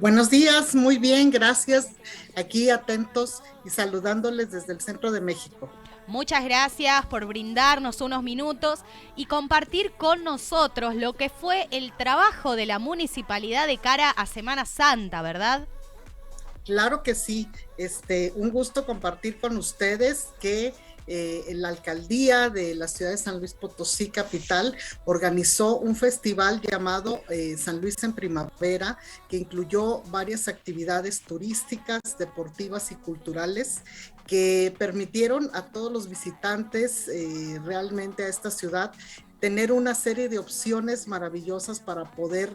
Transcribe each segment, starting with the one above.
Buenos días, muy bien, gracias. Aquí atentos y saludándoles desde el centro de México. Muchas gracias por brindarnos unos minutos y compartir con nosotros lo que fue el trabajo de la municipalidad de cara a Semana Santa, ¿verdad? Claro que sí, un gusto compartir con ustedes que la alcaldía de la ciudad de San Luis Potosí, capital, organizó un festival llamado San Luis en Primavera, que incluyó varias actividades turísticas, deportivas y culturales que permitieron a todos los visitantes realmente a esta ciudad tener una serie de opciones maravillosas para poder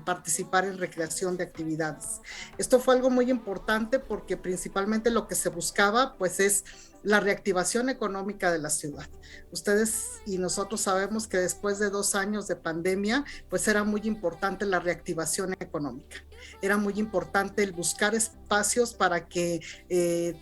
participar en recreación de actividades. Esto fue algo muy importante porque principalmente lo que se buscaba pues es la reactivación económica de la ciudad. Ustedes y nosotros sabemos que después de 2 años de pandemia, pues era muy importante la reactivación económica. Era muy importante el buscar espacios para que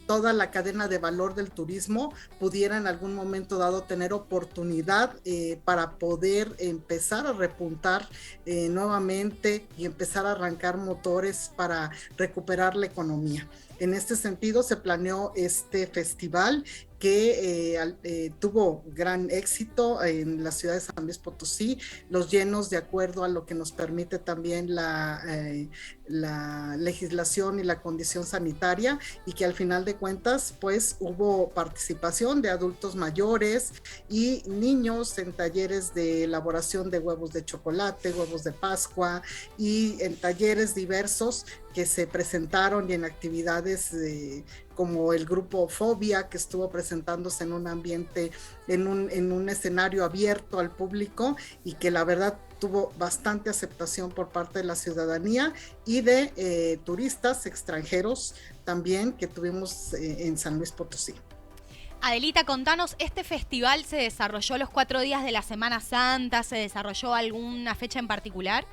toda la cadena de valor del turismo pudiera en algún momento dado tener oportunidad para poder empezar a repuntar nuevamente y empezar a arrancar motores para recuperar la economía. En este sentido se planeó este festival que tuvo gran éxito en la ciudad de San Luis Potosí, los llenos de acuerdo a lo que nos permite también la legislación y la condición sanitaria, y que al final de cuentas pues hubo participación de adultos mayores y niños en talleres de elaboración de huevos de chocolate, huevos de Pascua, y en talleres diversos que se presentaron y en actividades como el grupo Fobia, que estuvo presentándose en un ambiente, en un escenario abierto al público, y que la verdad tuvo bastante aceptación por parte de la ciudadanía y de turistas extranjeros también que tuvimos en San Luis Potosí. Adelita, contanos, ¿este festival se desarrolló los 4 días de la Semana Santa? ¿Se desarrolló alguna fecha en particular?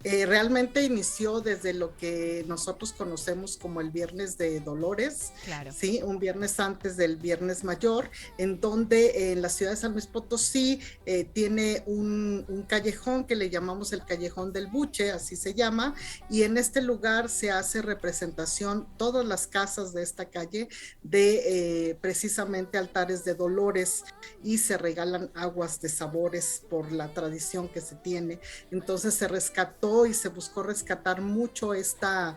Realmente inició desde lo que nosotros conocemos como el Viernes de Dolores, Claro. ¿sí? Un viernes antes del Viernes Mayor, en donde en la ciudad de San Luis Potosí tiene un callejón que le llamamos el Callejón del Buche, así se llama, y en este lugar se hace representación, todas las casas de esta calle, de precisamente altares de dolores, y se regalan aguas de sabores por la tradición que se tiene. Entonces se rescató y se buscó rescatar mucho estas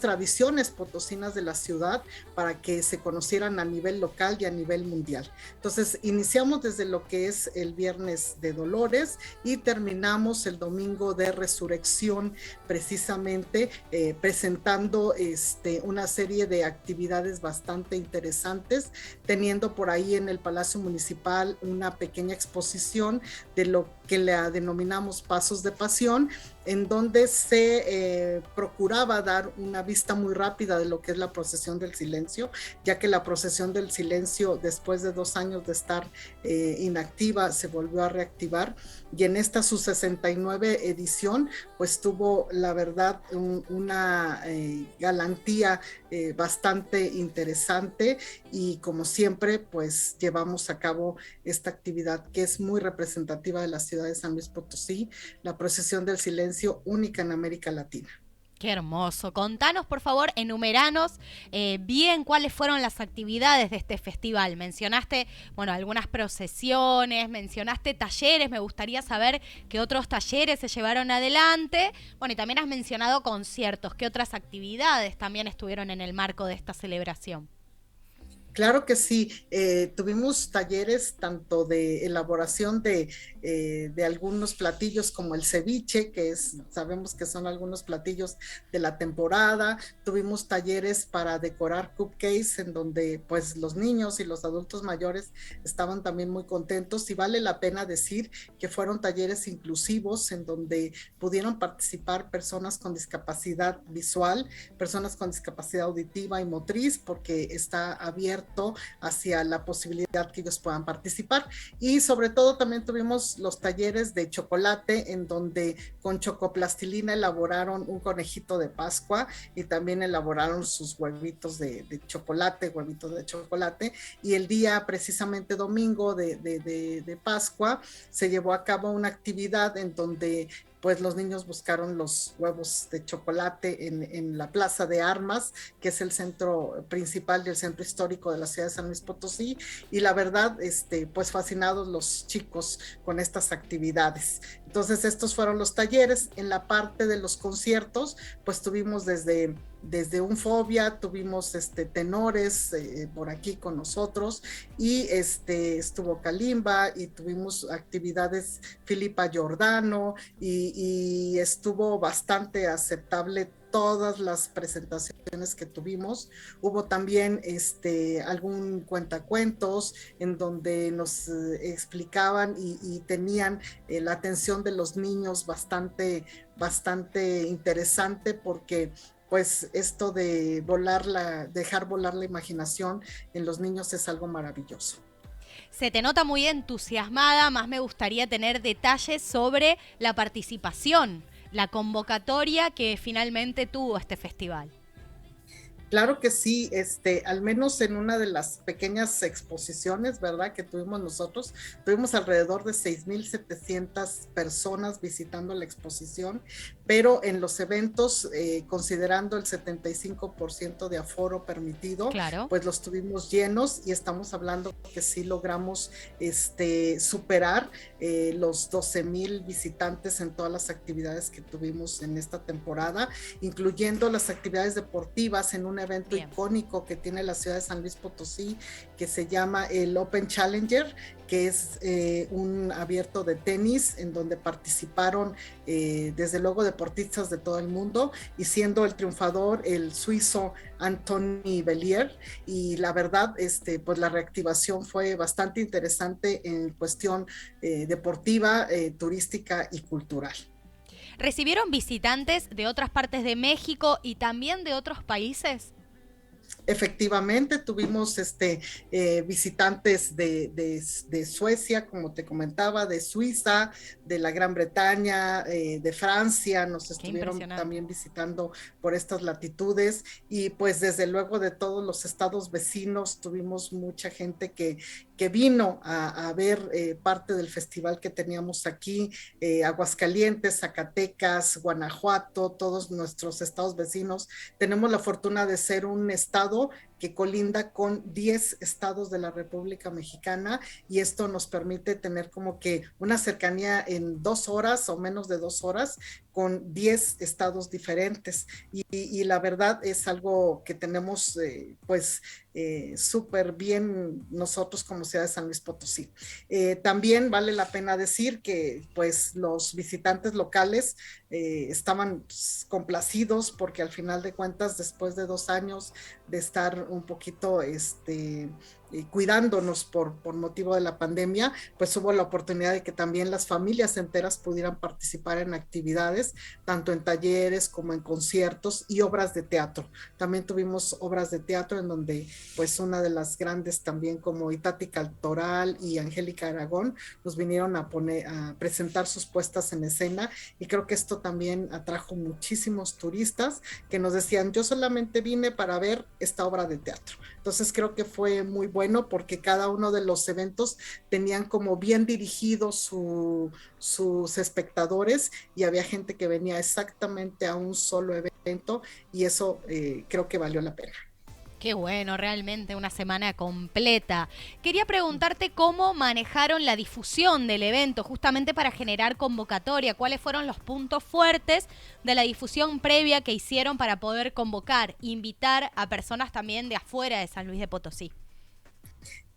tradiciones potosinas de la ciudad para que se conocieran a nivel local y a nivel mundial. Entonces iniciamos desde lo que es el Viernes de Dolores y terminamos el Domingo de Resurrección, precisamente presentando una serie de actividades bastante interesantes, teniendo por ahí en el Palacio Municipal una pequeña exposición de lo que la denominamos Pasos de Pasión, en donde se procuraba dar una vista muy rápida de lo que es la procesión del silencio, ya que la procesión del silencio, después de 2 años de estar inactiva, se volvió a reactivar, y en esta su 69 edición, pues tuvo la verdad una galantía bastante interesante, y como siempre, pues llevamos a cabo esta actividad que es muy representativa de la ciudad de San Luis Potosí, la procesión del silencio, única en América Latina. Qué hermoso. Contanos, por favor, enumeranos bien cuáles fueron las actividades de este festival. Mencionaste, bueno, algunas procesiones, mencionaste talleres, me gustaría saber qué otros talleres se llevaron adelante. Bueno, y también has mencionado conciertos, qué otras actividades también estuvieron en el marco de esta celebración. Claro que sí, tuvimos talleres tanto de elaboración de algunos platillos como el ceviche, sabemos que son algunos platillos de la temporada. Tuvimos talleres para decorar cupcakes, en donde pues los niños y los adultos mayores estaban también muy contentos, y vale la pena decir que fueron talleres inclusivos en donde pudieron participar personas con discapacidad visual, personas con discapacidad auditiva y motriz, porque está abierto hacia la posibilidad que ellos puedan participar. Y sobre todo también tuvimos los talleres de chocolate, en donde con chocoplastilina elaboraron un conejito de Pascua, y también elaboraron sus huevitos huevitos de chocolate, y el día precisamente domingo de Pascua se llevó a cabo una actividad en donde pues los niños buscaron los huevos de chocolate en la Plaza de Armas, que es el centro principal y el centro histórico de la ciudad de San Luis Potosí, y la verdad, pues fascinados los chicos con estas actividades. Entonces estos fueron los talleres. En la parte de los conciertos, pues tuvimos desde un fobia, tuvimos tenores por aquí con nosotros, y estuvo Kalimba, y tuvimos actividades Filipa Giordano, y estuvo bastante aceptable todas las presentaciones que tuvimos. Hubo también algún cuentacuentos en donde nos explicaban y tenían la atención de los niños bastante interesante, porque pues esto de dejar volar la imaginación en los niños es algo maravilloso. Se te nota muy entusiasmada, más me gustaría tener detalles sobre la participación, la convocatoria que finalmente tuvo este festival. Claro que sí, al menos en una de las pequeñas exposiciones, ¿verdad?, que tuvimos nosotros, tuvimos alrededor de 6,700 personas visitando la exposición, pero en los eventos, considerando el 75% de aforo permitido, claro, pues los tuvimos llenos, y estamos hablando que sí logramos superar los 12,000 visitantes en todas las actividades que tuvimos en esta temporada, incluyendo las actividades deportivas en un evento bien, icónico que tiene la ciudad de San Luis Potosí, que se llama el Open Challenger, que es un abierto de tenis en donde participaron desde luego deportistas de todo el mundo, y siendo el triunfador el suizo Anthony Bellier. Y la verdad, pues la reactivación fue bastante interesante en cuestión deportiva, turística y cultural. ¿recibieron visitantes de otras partes de México y también de otros países? Efectivamente, tuvimos visitantes de Suecia, como te comentaba, de Suiza, de la Gran Bretaña, de Francia, nos estuvieron también visitando por estas latitudes, y pues desde luego de todos los estados vecinos tuvimos mucha gente que vino a ver parte del festival que teníamos aquí, Aguascalientes, Zacatecas, Guanajuato, todos nuestros estados vecinos. Tenemos la fortuna de ser un estado que colinda con 10 estados de la República Mexicana, y esto nos permite tener como que una cercanía en 2 horas o menos de 2 horas con 10 estados diferentes, y la verdad es algo que tenemos pues súper bien nosotros como ciudad de San Luis Potosí. También vale la pena decir que pues los visitantes locales estaban complacidos, porque al final de cuentas, después de 2 años de estar un poquito cuidándonos por motivo de la pandemia, pues hubo la oportunidad de que también las familias enteras pudieran participar en actividades, tanto en talleres como en conciertos y obras de teatro. También tuvimos obras de teatro en donde pues una de las grandes también, como Itati Cantoral y Angélica Aragón, nos vinieron a presentar sus puestas en escena, y creo que esto también atrajo muchísimos turistas que nos decían: yo solamente vine para ver esta obra de teatro. Entonces creo que fue muy bueno, porque cada uno de los eventos tenían como bien dirigidos sus espectadores, y había gente que venía exactamente a un solo evento, y eso creo que valió la pena. Qué bueno, realmente una semana completa. Quería preguntarte cómo manejaron la difusión del evento, justamente para generar convocatoria. ¿Cuáles fueron los puntos fuertes de la difusión previa que hicieron para poder convocar, invitar a personas también de afuera de San Luis de Potosí?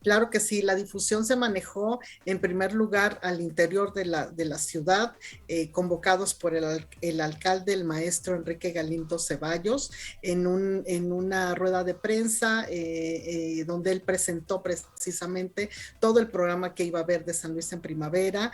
Claro que sí, la difusión se manejó en primer lugar al interior de la ciudad, convocados por el alcalde, el maestro Enrique Galindo Ceballos, en una rueda de prensa donde él presentó precisamente todo el programa que iba a haber de San Luis en primavera.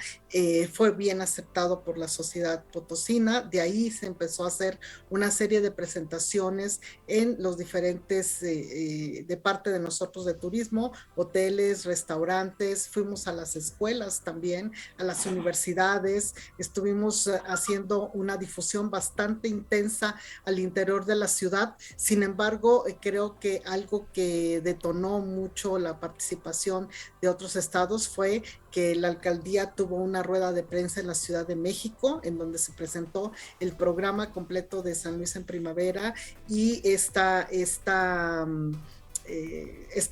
Fue bien aceptado por la sociedad potosina. De ahí se empezó a hacer una serie de presentaciones en los diferentes, de parte de nosotros de turismo, hoteles, hoteles, restaurantes, fuimos a las escuelas también, a las universidades, estuvimos haciendo una difusión bastante intensa al interior de la ciudad. Sin embargo, creo que algo que detonó mucho la participación de otros estados fue que la alcaldía tuvo una rueda de prensa en la Ciudad de México, en donde se presentó el programa completo de San Luis en Primavera, y esta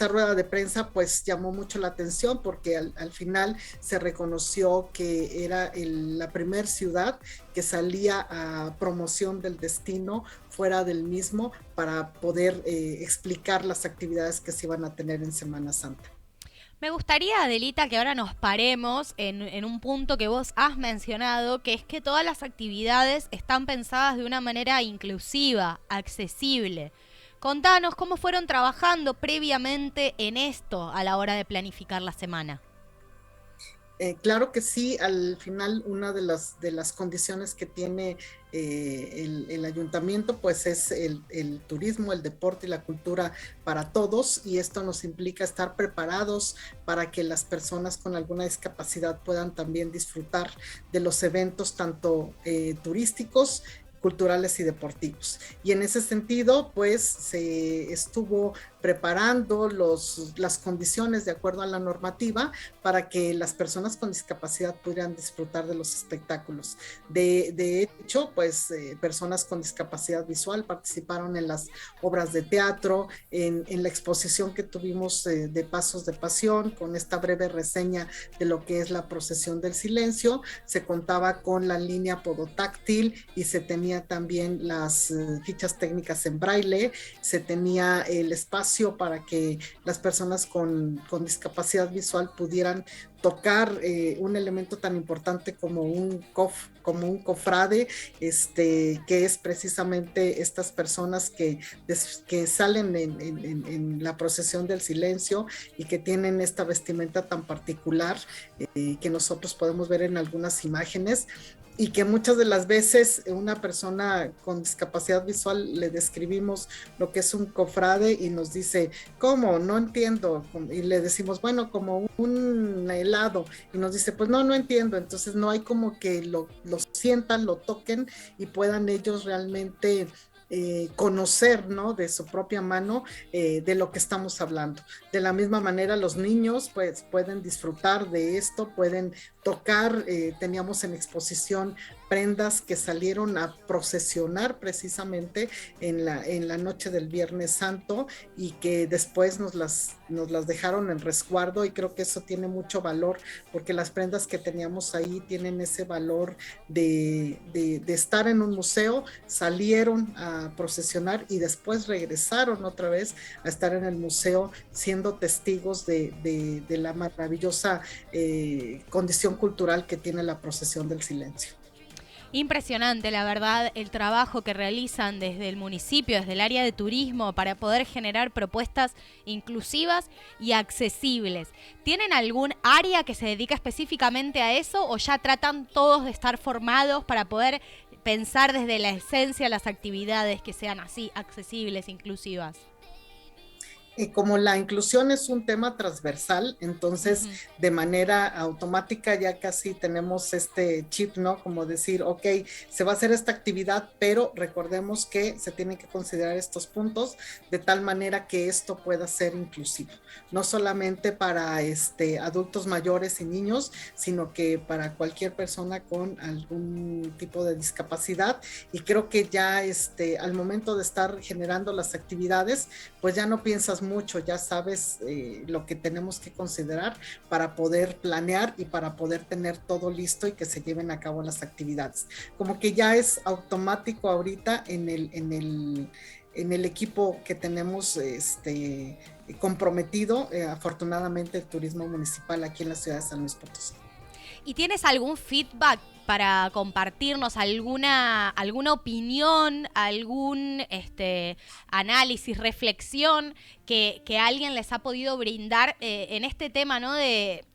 rueda de prensa pues llamó mucho la atención porque al final se reconoció que era la primer ciudad que salía a promoción del destino fuera del mismo para poder explicar las actividades que se iban a tener en Semana Santa. Me gustaría, Adelita, que ahora nos paremos en un punto que vos has mencionado, que es que todas las actividades están pensadas de una manera inclusiva, accesible. Contanos cómo fueron trabajando previamente en esto a la hora de planificar la semana. Claro que sí, al final una de las condiciones que tiene el ayuntamiento pues es el turismo, el deporte y la cultura para todos, y esto nos implica estar preparados para que las personas con alguna discapacidad puedan también disfrutar de los eventos tanto turísticos, culturales y deportivos. Y en ese sentido, pues se estuvo preparando las condiciones de acuerdo a la normativa para que las personas con discapacidad pudieran disfrutar de los espectáculos. De hecho, pues personas con discapacidad visual participaron en las obras de teatro, en la exposición que tuvimos de Pasos de Pasión, con esta breve reseña de lo que es la procesión del silencio. Se contaba con la línea podotáctil y se tenía también las fichas técnicas en braille, se tenía el espacio para que las personas con discapacidad visual pudieran tocar un elemento tan importante como un cofrade, que es precisamente estas personas que salen en la procesión del silencio y que tienen esta vestimenta tan particular que nosotros podemos ver en algunas imágenes, y que muchas de las veces una persona con discapacidad visual le describimos lo que es un cofrade y nos dice, ¿cómo? No entiendo. Y le decimos, bueno, como un helado. Y nos dice, pues no entiendo. Entonces no hay como que lo sientan, lo toquen y puedan ellos realmente conocer, ¿no?, de su propia mano de lo que estamos hablando. De la misma manera, los niños pues pueden disfrutar de esto, pueden tocar. Teníamos en exposición prendas que salieron a procesionar precisamente en la noche del Viernes Santo y que después nos las dejaron en resguardo, y creo que eso tiene mucho valor porque las prendas que teníamos ahí tienen ese valor de estar en un museo, salieron a procesionar y después regresaron otra vez a estar en el museo siendo testigos de la maravillosa condición cultural que tiene la procesión del silencio. Impresionante, la verdad, el trabajo que realizan desde el municipio, desde el área de turismo, para poder generar propuestas inclusivas y accesibles. ¿Tienen algún área que se dedica específicamente a eso o ya tratan todos de estar formados para poder pensar desde la esencia las actividades que sean así accesibles, inclusivas? Como la inclusión es un tema transversal, entonces de manera automática ya casi tenemos este chip, ¿no? Como decir, ok, se va a hacer esta actividad, pero recordemos que se tienen que considerar estos puntos de tal manera que esto pueda ser inclusivo, no solamente para adultos mayores y niños, sino que para cualquier persona con algún tipo de discapacidad. Y creo que ya al momento de estar generando las actividades, pues ya no piensas mucho, ya sabes lo que tenemos que considerar para poder planear y para poder tener todo listo y que se lleven a cabo las actividades. Como que ya es automático ahorita en el equipo que tenemos comprometido, afortunadamente, el turismo municipal aquí en la ciudad de San Luis Potosí. ¿Y tienes algún feedback para compartirnos, alguna opinión, algún análisis, reflexión que alguien les ha podido brindar en este tema, ¿no? De,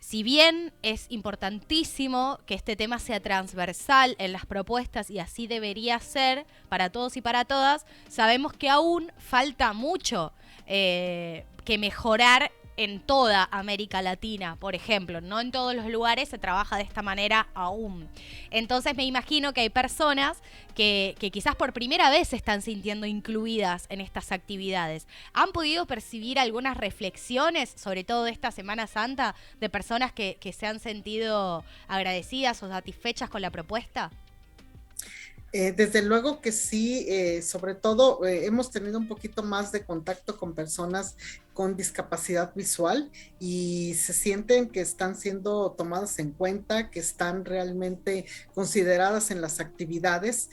si bien es importantísimo que este tema sea transversal en las propuestas y así debería ser para todos y para todas, sabemos que aún falta mucho que mejorar en toda América Latina, por ejemplo. No en todos los lugares se trabaja de esta manera aún. Entonces me imagino que hay personas que quizás por primera vez se están sintiendo incluidas en estas actividades. ¿Han podido percibir algunas reflexiones, sobre todo de esta Semana Santa, de personas que se han sentido agradecidas o satisfechas con la propuesta? Desde luego que sí, sobre todo hemos tenido un poquito más de contacto con personas con discapacidad visual y se sienten que están siendo tomadas en cuenta, que están realmente consideradas en las actividades.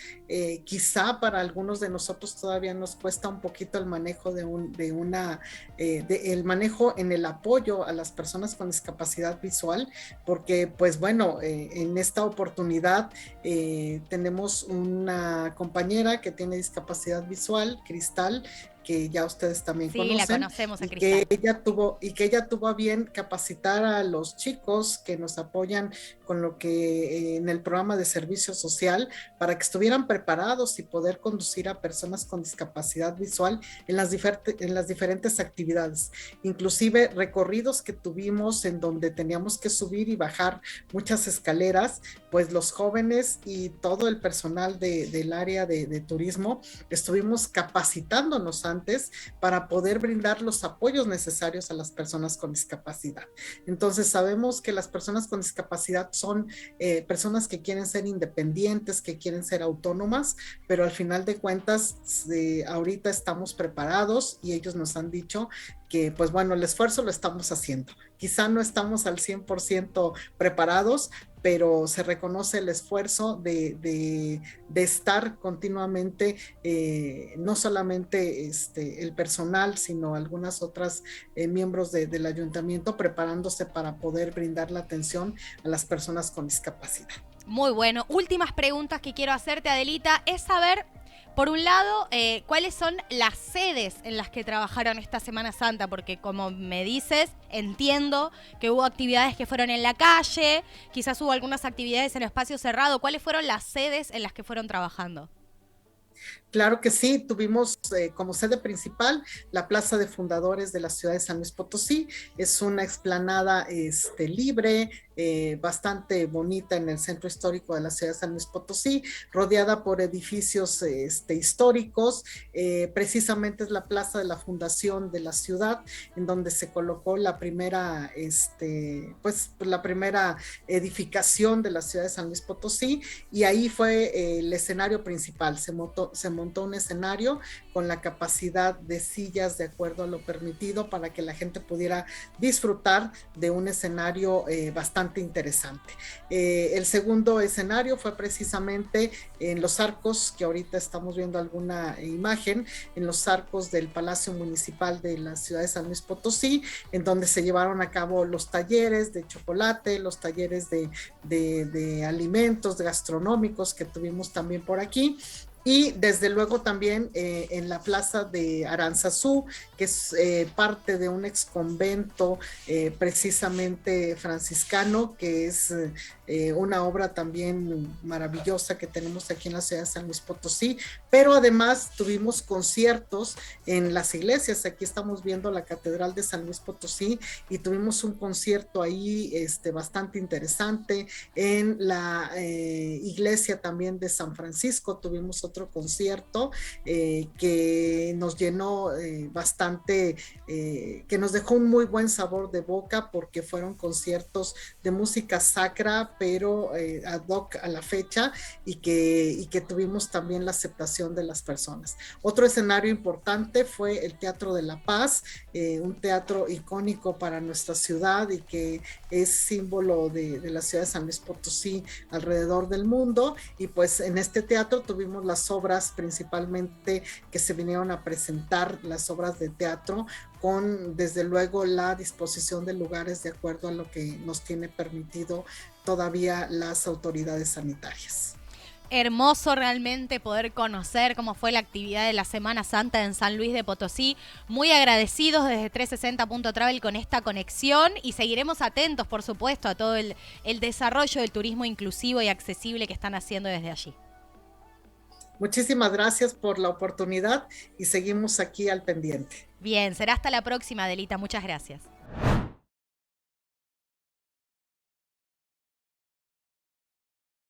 Quizá para algunos de nosotros todavía nos cuesta un poquito el manejo el manejo en el apoyo a las personas con discapacidad visual, porque pues bueno, en esta oportunidad tenemos una compañera que tiene discapacidad visual, Cristal, que ya ustedes también Sí, conocen, la conocemos a Cristal. que ella tuvo a bien capacitar a los chicos que nos apoyan con lo que en el programa de servicio social para que estuvieran preparados y poder conducir a personas con discapacidad visual en las diferentes actividades, inclusive recorridos que tuvimos en donde teníamos que subir y bajar muchas escaleras, pues los jóvenes y todo el personal del área de turismo estuvimos capacitándonos antes para poder brindar los apoyos necesarios a las personas con discapacidad. Entonces sabemos que las personas con discapacidad son personas que quieren ser independientes, que quieren ser autónomas, pero al final de cuentas ahorita estamos preparados y ellos nos han dicho que pues bueno, el esfuerzo lo estamos haciendo. Quizá no estamos al 100% preparados, pero se reconoce el esfuerzo de estar continuamente, no solamente el personal, sino algunas otras miembros del ayuntamiento preparándose para poder brindar la atención a las personas con discapacidad. Muy bueno. Últimas preguntas que quiero hacerte, Adelita, es saber, por un lado, cuáles son las sedes en las que trabajaron esta Semana Santa, porque como me dices, entiendo que hubo actividades que fueron en la calle, quizás hubo algunas actividades en espacio cerrado. ¿Cuáles fueron las sedes en las que fueron trabajando? Claro que sí, tuvimos como sede principal la Plaza de Fundadores de la ciudad de San Luis Potosí. Es una explanada libre, bastante bonita en el centro histórico de la ciudad de San Luis Potosí, rodeada por edificios históricos. Precisamente es la plaza de la fundación de la ciudad, en donde se colocó la primera, pues la primera edificación de la ciudad de San Luis Potosí, y ahí fue el escenario principal. Se montó un escenario con la capacidad de sillas de acuerdo a lo permitido para que la gente pudiera disfrutar de un escenario bastante interesante. El segundo escenario fue precisamente en los arcos, que ahorita estamos viendo alguna imagen, en los arcos del Palacio Municipal de la ciudad de San Luis Potosí, en donde se llevaron a cabo los talleres de chocolate, los talleres de alimentos, de gastronómicos que tuvimos también por aquí. Y desde luego también en la plaza de Aranzazú, que es parte de un ex convento precisamente franciscano, que es una obra también maravillosa que tenemos aquí en la ciudad de San Luis Potosí, pero además tuvimos conciertos en las iglesias. Aquí estamos viendo la Catedral de San Luis Potosí y tuvimos un concierto ahí bastante interesante. En la iglesia también de San Francisco tuvimos otro concierto que nos llenó bastante, que nos dejó un muy buen sabor de boca, porque fueron conciertos de música sacra, pero ad hoc a la fecha, y que tuvimos también la aceptación de las personas. Otro escenario importante fue el Teatro de la Paz, un teatro icónico para nuestra ciudad y que es símbolo de la ciudad de San Luis Potosí alrededor del mundo. Y pues en este teatro tuvimos las obras principalmente que se vinieron a presentar, las obras de teatro, con desde luego la disposición de lugares de acuerdo a lo que nos tiene permitido todavía las autoridades sanitarias. Hermoso realmente poder conocer cómo fue la actividad de la Semana Santa en San Luis de Potosí. Muy agradecidos desde 360.travel con esta conexión, y seguiremos atentos, por supuesto, a todo el desarrollo del turismo inclusivo y accesible que están haciendo desde allí. Muchísimas gracias por la oportunidad y seguimos aquí al pendiente. Bien, será hasta la próxima, Adelita. Muchas gracias.